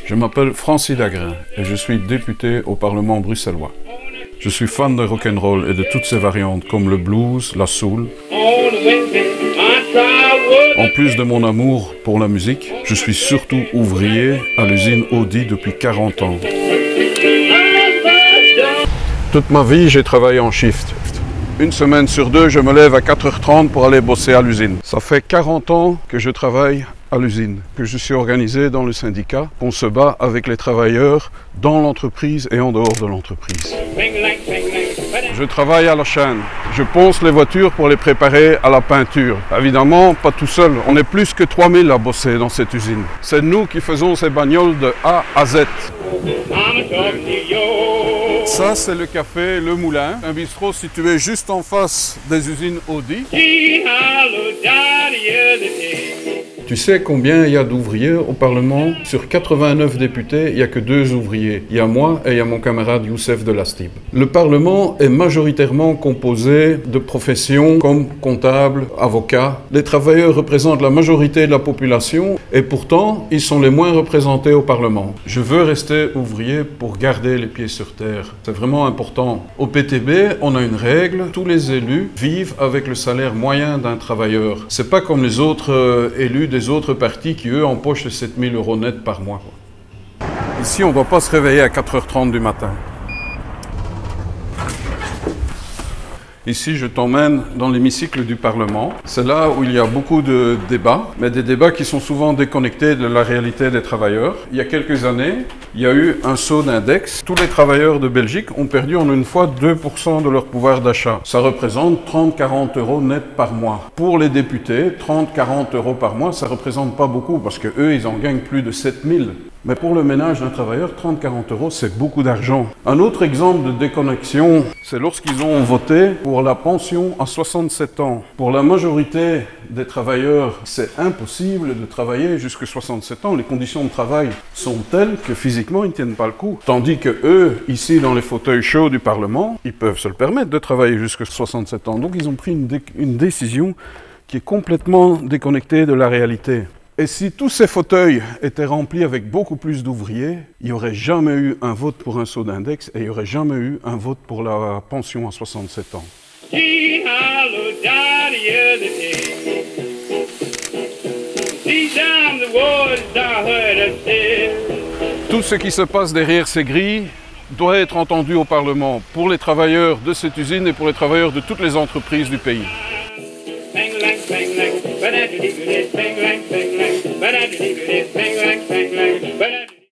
Je m'appelle Francis Dagrin et je suis député au Parlement bruxellois. Je suis fan de rock'n'roll et de toutes ses variantes comme le blues, la soul. En plus de mon amour pour la musique, je suis surtout ouvrier à l'usine Audi depuis 40 ans. Toute ma vie, j'ai travaillé en shift. Une semaine sur deux, je me lève à 4h30 pour aller bosser à l'usine. Ça fait 40 ans que je travaille à l'usine, que je suis organisé dans le syndicat, qu'on se bat avec les travailleurs dans l'entreprise et en dehors de l'entreprise. Je travaille à la chaîne. Je ponce les voitures pour les préparer à la peinture. Évidemment, pas tout seul. On est plus que 3000 à bosser dans cette usine. C'est nous qui faisons ces bagnoles de A à Z. Ça, c'est le café Le Moulin, un bistrot situé juste en face des usines Audi. Tu sais combien il y a d'ouvriers au Parlement? Sur 89 députés, il n'y a que 2 ouvriers. Il y a moi et il y a mon camarade Youssef de Lastib. Le Parlement est majoritairement composé de professions comme comptables, avocats. Les travailleurs représentent la majorité de la population et pourtant, ils sont les moins représentés au Parlement. Je veux rester ouvrier pour garder les pieds sur terre. C'est vraiment important. Au PTB, on a une règle. Tous les élus vivent avec le salaire moyen d'un travailleur. C'est pas comme les autres élus des autres partis qui, eux, empochent 7 000 € net par mois. Ici, on ne doit pas se réveiller à 4h30 du matin. Ici, je t'emmène dans l'hémicycle du Parlement. C'est là où il y a beaucoup de débats, mais des débats qui sont souvent déconnectés de la réalité des travailleurs. Il y a quelques années, il y a eu un saut d'index. Tous les travailleurs de Belgique ont perdu en une fois 2% de leur pouvoir d'achat. Ça représente 30-40 € net par mois. Pour les députés, 30-40 € par mois, ça ne représente pas beaucoup parce qu'eux, ils en gagnent plus de 7 000. Mais pour le ménage d'un travailleur, 30-40 €, c'est beaucoup d'argent. Un autre exemple de déconnexion, c'est lorsqu'ils ont voté pour la pension à 67 ans. Pour la majorité des travailleurs, c'est impossible de travailler jusqu'à 67 ans. Les conditions de travail sont telles que physiquement, ils ne tiennent pas le coup. Tandis que eux, ici dans les fauteuils chauds du Parlement, ils peuvent se le permettre de travailler jusqu'à 67 ans. Donc ils ont pris une décision qui est complètement déconnectée de la réalité. Et si tous ces fauteuils étaient remplis avec beaucoup plus d'ouvriers, il n'y aurait jamais eu un vote pour un saut d'index et il n'y aurait jamais eu un vote pour la pension à 67 ans. Tout ce qui se passe derrière ces grilles doit être entendu au Parlement pour les travailleurs de cette usine et pour les travailleurs de toutes les entreprises du pays. Bang,